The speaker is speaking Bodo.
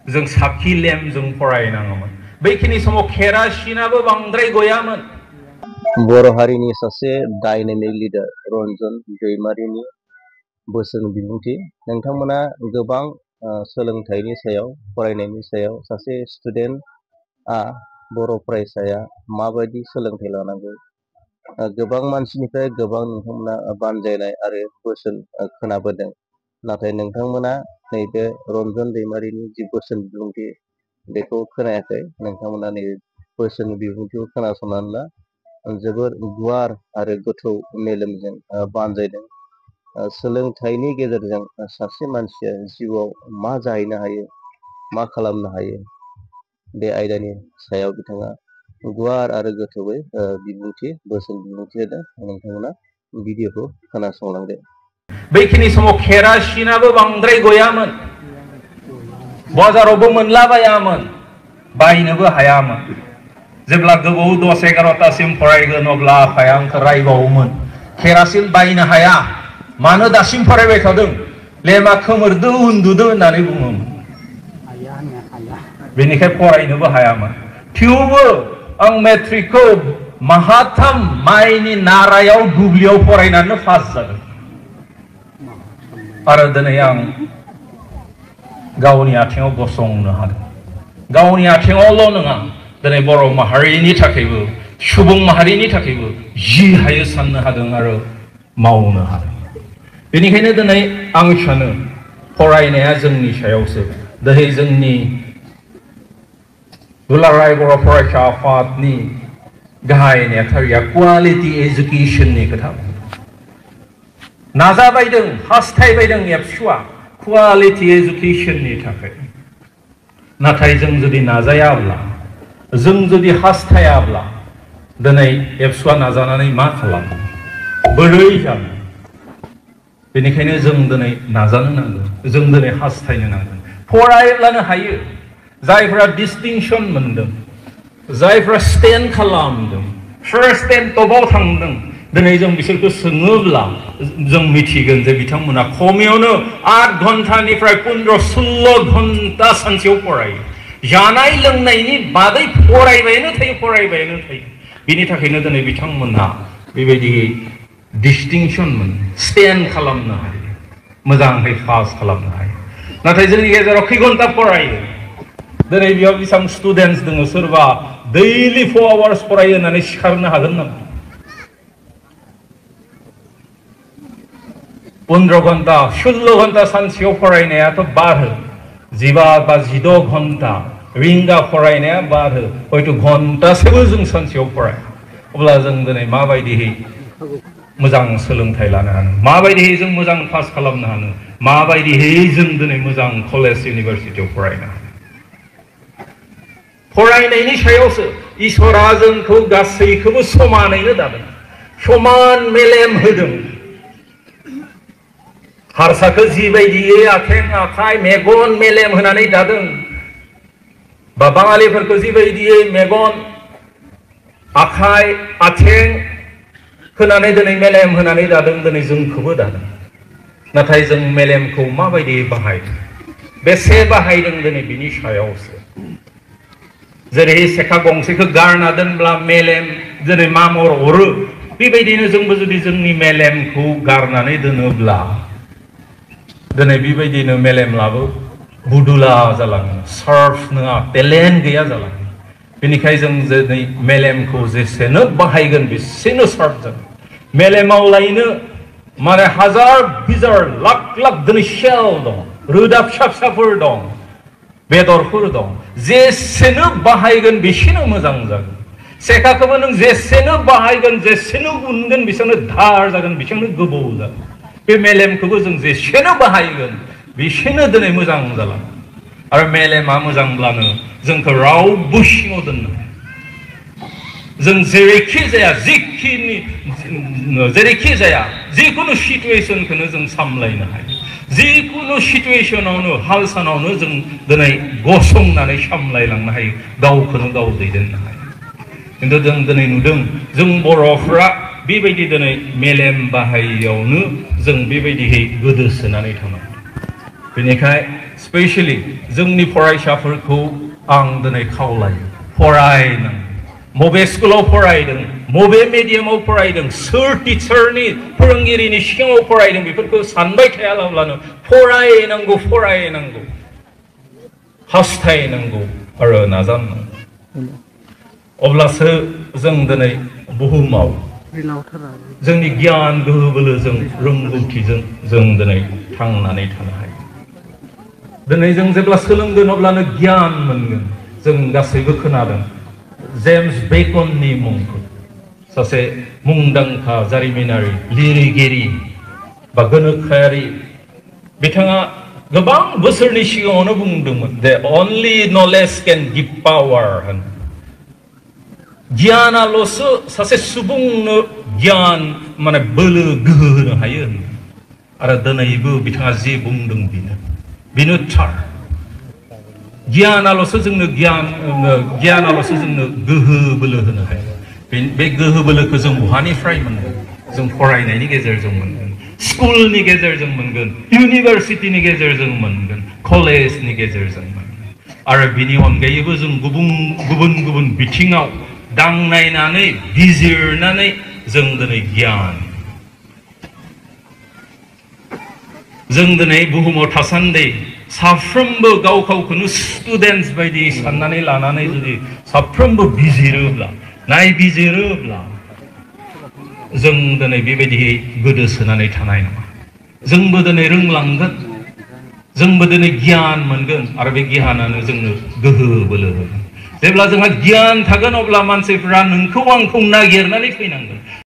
जों साखि लेम जों फरायनाङोमोन बैखिनि समाव केरासिनाबो बांद्राय गयामोन बर' हारिनि सासे डायनामिक लिडार रन्जन दैमारिनि बोसोन बिबुंथि नोंथांमोना गोबां सोलोंथाइनि सायाव फरायनायनि सायाव सासे स्टुडेन्टआ बर' फरायसाया माबायदि सोलोंथाइ लानांगौ गोबां मानसिनिफ्राय गोबां नोंथांमोना बानजायनाय आरो बोसोन खोनाबोदों नाथाय नोंथांमोना नैबे रन्जन दैमारिनि जि बोसोन बिबुंथि बेखौ खोनायाखै नोंथांमोना नैबे बोसोन बिबुंथिखौ खोनासंनानै ला जोबोर गुवार आरो गोथौ मेलेमजों बानजायदों सोलोंथाइनि गेजेरजों सासे मानसिया जिउआव मा जाहैनो हायो मा खालामनो हायो बे आयदानि सायाव बिथाङा गुवार आरो गोथौयै बिबुंथि बोसोन बिबुंथि होदों नोंथांमोना भिडिअखौ खोनासंलांदो बैखिनि समाव केरासिनाबो बांद्राय गयामोन बाजारावबो मोनलाबायामोन बायनोबो हायामोन जेब्ला गोबाव 10-11टासिम फरायगोन अब्ला आफाया आंखौ रायबावोमोन केरासिन बायनो हाया मानो दासिम फरायबाय थादों लेमा खोमोरदो उन्दुदो होननानै बुङोमोन बेनिखाय फरायनोबो हायामोन थेवबो आं मेट्रिकखौ माहाथाम माइनि नारायाव दुब्लियाव फरायनानै पास जादों आरो दिनै आं गावनि आथिङाव गसंनो हादों गावनि आथिङावल' नङा दिनै बर' माहारिनि थाखायबो सुबुं माहारिनि थाखायबो जि हायो साननो हादों आरो मावनो हादों बेनिखायनो दिनै आं सानो फरायनाया जोंनि सायावसो दिनै जोंनि दुलाराय बर' फरायसा आफादनि गाहाय नेहाथारिया क्वालिटि एजुकेसननि खोथा नाजाबायदों हास्थायबायदों एबसुआ क्वालिटि एजुकेसननि थाखाय नाथाय जों जुदि नाजायाब्ला जों जुदि हास्थायाब्ला दिनै एबसुआ नाजानानै मा खालामो बोरै जानो बेनिखायनो जों दिनै नाजानो नांगोन जों दिनै हास्थायनो नांगोन फरायब्लानो हायो जायफ्रा डिस्टिंसन मोनदों जायफ्रा स्टेन्ड खालामदों फार्स्ट टेन टपआव थांदों दिनै जों बिसोरखौ सोङोब्ला जों मिथिगोन जे बिथांमोना खमैयावनो 8 घन्टानिफ्राय 15-16 घन्टा सानसेयाव फरायो जानाय लोंनायनि बादै फरायबायानो थायो बिनि थाखायनो दिनै बिथांमोनहा बेबायदि डिस्टिंसन मोनो स्टेन्ड खालामनो हायो मोजाङै पास खालामनो हायो नाथाय जोंनि गेजेराव खै घन्टा फरायो दिनै बेयाव बेसेबां स्टुडेन्टस दङ सोरबा दैलि 4 आवार्स फरायो होननानै सिखारनो हागोन नामा 15 घन्टा 16 घन्टा सानसेयाव फरायनायाथ' बारो 15 बा 16 घन्टा रिंगा फरायनाया बारो हयथ' घन्टासेबो जों सानसेयाव फराय अब्ला जों दिनै माबायदिहै मोजां सोलोंथाइ लानो हानो माबायदिहै जों मोजां पास खालामनो हानो माबायदिहै जों दिनै मोजां कलेज इउनिभारसिटियाव फरायनो हानो फरायनायनि सायावसो इसोरा जोंखौ गासैखौबो समानैनो दादों समान मेलेम होदों हारसाखौ जिबायदियै आथिं आखाइ मेगन मेलेम होनानै दादों बा बाङालिफोरखौ जिबायदियै मेगन आखाइ आथिं होनानै दिनै मेलेम होनानै दादों दिनै जोंखौबो दादों नाथाय जों मेलेमखौ माबायदि बाहायदों बेसे बाहायदों दिनै बिनि सायावसो जेरै सेखा गंसेखौ गारना दोनब्ला मेलेम दिनै मामर अरो बेबायदिनो जोंबो जुदि जोंनि मेलेमखौ गारनानै दोनोब्ला दिनै बेबायदिनो मेलेम लाबो बुदुला जालाङो सार्फ नङा टेलेन्ट गैया जालाङो बेनिखायनो जों दिनै मेलेमखौ जेसेनो बाहायगोन बेसेनो सार्फ जागोन मेलेमाव लायनो माने हाजार बिजार लाख लाख दिनै सेल दं रोदा फिसा फिसाफोर दं बेदरफोर दं जेसेनो बाहायगोन बेसेनो मोजां जागोन सेखाखौबो नों जेसेनो बाहायगोन जेसेनो उनगोन बेसेनो धार जागोन बेसेनो गोबौ जागोन बे मेलेमखौबो जों जेसेनो बाहायगोन बेसेनो दिनै मोजां जालाङो आरो मेलेमा मोजांब्लानो जोंखौ रावबो सिङाव दोननो हाया जों जेरैखि जाया जेरैखि जाया जिखुनु सिटुएसनखौनो जों सामलायनो हायो जिखुनु सिटुएसनावनो हाल सानावनो जों दिनै गसंनानै सामलायलांनो हायो गावखौनो गाव दैदेननो हायो खिन्थु जों दिनै नुदों जों बर'फ्रा बेबायदि दिनै मेलेम बाहायियावनो जों बेबायदिहै गोदोसोनानै थानांगौ बेनिखाय स्पेशली जोंनि फरायसाफोरखौ आं दिनै खावलायो फरायनांगौ मबे स्कुलाव फरायदों मबे मिडियामाव फरायदों सोर टीचारनि फोरोंगिरिनि सिगाङाव फरायदों बेफोरखौ सानबाय थायालाबानो फरायनांगौ हास्थायनांगौ आरो नाजानांगौ अब्लासो जों दिनै बुहुमाव जोंनि गियान गोहो बोलोजों रोंगौथिजों जों दिनै थांनानै थानो हायो दिनै जों जेब्ला सोलोंगोन अब्लानो गियान मोनगोन जों गासैबो खोनादों जेम्स बेकननि मुंखौ सासे मुंदांखा जारिमिनारि लिरगिरि बा गोनोखोआरि बिथाङा गोबां बोसोरनि सिगाङावनो बुंदोंमोन दे अनलि नलेज कैन गिव पावार गियानाल'सो सासे सुबुंनो गियान माने बोलो गोहो होनो हायो आरो दिनैबो बिथाङा जे बुंदों बेनो थार गियानाल'सो जोंनो गियानाल'सो जोंनो गोहो बोलो होनो हायो बे गोहो बोलोखौ जों बहानिफ्राय मोनगोन जों फरायनायनि गेजेरजों मोनगोन स्कुलनि गेजेरजों मोनगोन इउनिभारसिटिनि गेजेरजों मोनगोन कलेजनि गेजेरजों मोनगोन आरो बिनि अनगायैबो जों गुबुन बिथिङाव दांनायनानै बिजिरनानै जों दिनै गियान जों दिनै बुहुमाव थासान्दि साफ्रोमबो गावखौनो स्टुडेन्ट्स बायदि साननानै लानानै जुदि साफ्रोमबो बिजिरोब्ला नायबिजिरोब्ला जों दिनै बेबायदियै गोदोसोनानै थानाय नङा जोंबो दिनै रोंलांगोन जोंबो दिनै गियान मोनगोन आरो बे गियानानो जोंनो गोहो बोलो होगोन जेब्ला जोंहा गियान थागोन अब्ला मानसिफोरा नोंखौ आंखौ नागिरनानै फैनांगोन